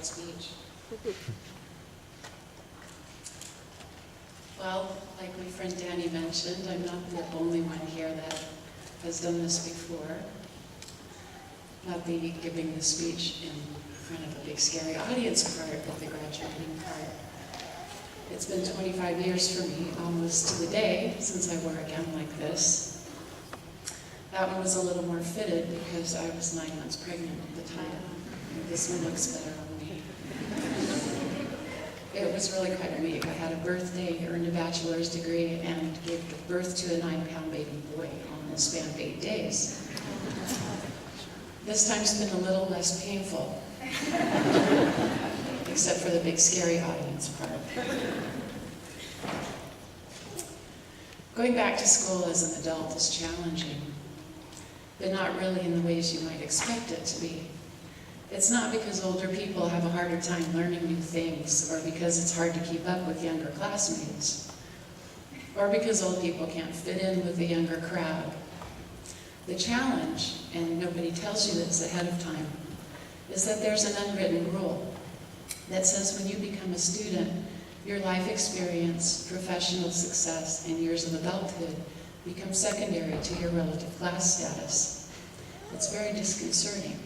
speech. Well, like my friend Danny mentioned, I'm not the only one here that has done this before. Not the giving the speech in front of a big scary audience part, but the graduating part. It's been 25 years for me, almost to the day, since I wore a gown like this. That one was a little more fitted because I was 9 months pregnant at the time. And this one looks better on me. It was really quite a week. I had a birthday, earned a bachelor's degree, and gave birth to a 9-pound baby boy on the span of 8 days. This time's been a little less painful, except for the big scary audience part. Going back to school as an adult is challenging, but not really in the ways you might expect it to be. It's not because older people have a harder time learning new things, or because it's hard to keep up with younger classmates, or because old people can't fit in with the younger crowd. The challenge, and nobody tells you this ahead of time, is that there's an unwritten rule that says when you become a student, your life experience, professional success, and years of adulthood become secondary to your relative class status. It's very disconcerting,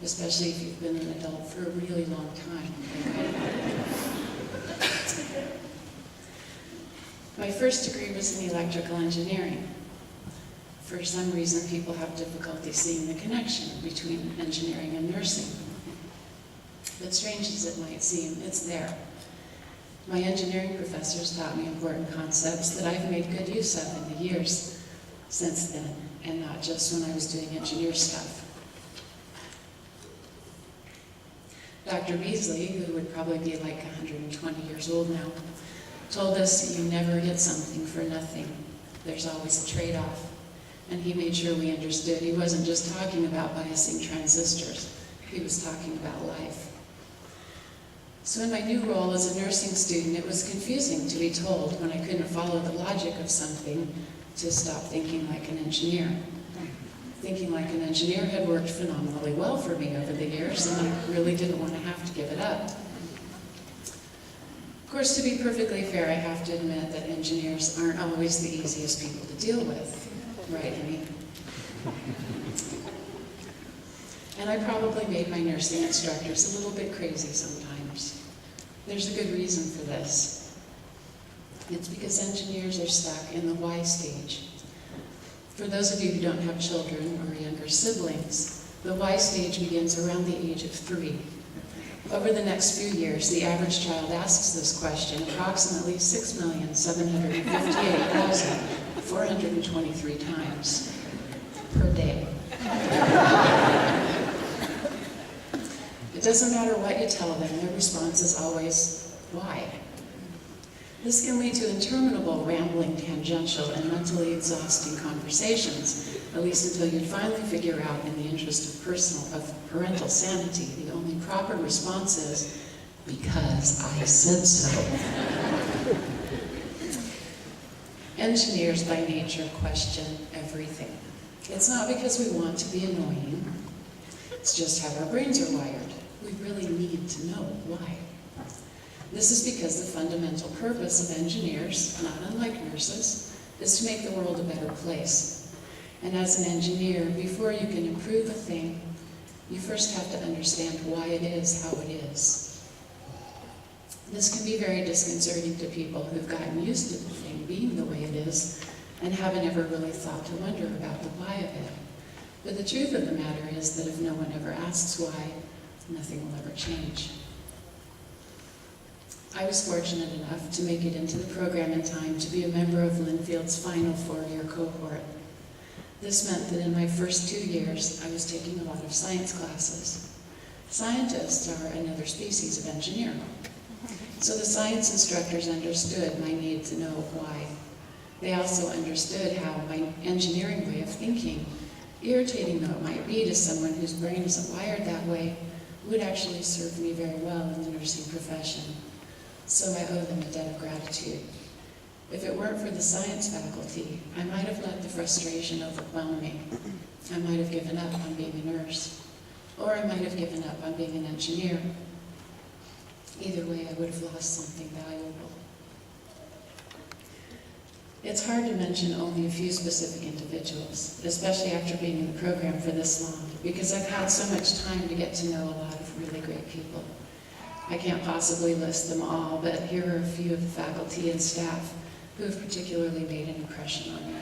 especially if you've been an adult for a really long time. My first degree was in electrical engineering. For some reason, people have difficulty seeing the connection between engineering and nursing. But strange as it might seem, it's there. My engineering professors taught me important concepts that I've made good use of in the years since then, and not just when I was doing engineer stuff. Dr. Beasley, who would probably be like 120 years old now, told us you never get something for nothing. There's always a trade-off. And he made sure we understood he wasn't just talking about biasing transistors. He was talking about life. So in my new role as a nursing student, it was confusing to be told when I couldn't follow the logic of something to stop thinking like an engineer. Thinking like an engineer had worked phenomenally well for me over the years, and I really didn't want to have to give it up. Of course, to be perfectly fair, I have to admit that engineers aren't always the easiest people to deal with. Right, Amy? And I probably made my nursing instructors a little bit crazy sometimes. There's a good reason for this. It's because engineers are stuck in the why stage. For those of you who don't have children or younger siblings, the why stage begins around the age of 3. Over the next few years, the average child asks this question approximately 6,758,423 times per day. It doesn't matter what you tell them, their response is always, why? This can lead to interminable, rambling, tangential, and mentally exhausting conversations, at least until you finally figure out, in the interest of parental sanity, the only proper response is, because I said so. Engineers by nature question everything. It's not because we want to be annoying, it's just how our brains are wired. We really need to know why. This is because the fundamental purpose of engineers, not unlike nurses, is to make the world a better place. And as an engineer, before you can improve a thing, you first have to understand why it is how it is. This can be very disconcerting to people who've gotten used to the thing being the way it is and haven't ever really thought to wonder about the why of it. But the truth of the matter is that if no one ever asks why, nothing will ever change. I was fortunate enough to make it into the program in time to be a member of Linfield's final 4-year cohort. This meant that in my first 2 years, I was taking a lot of science classes. Scientists are another species of engineer. So the science instructors understood my need to know why. They also understood how my engineering way of thinking, irritating though it might be to someone whose brain isn't wired that way, would actually serve me very well in the nursing profession. So I owe them a debt of gratitude. If it weren't for the science faculty, I might have let the frustration overwhelm me. I might have given up on being a nurse, or I might have given up on being an engineer. Either way, I would have lost something valuable. It's hard to mention only a few specific individuals, especially after being in the program for this long, because I've had so much time to get to know a lot of really great people. I can't possibly list them all, but here are a few of the faculty and staff who have particularly made an impression on me.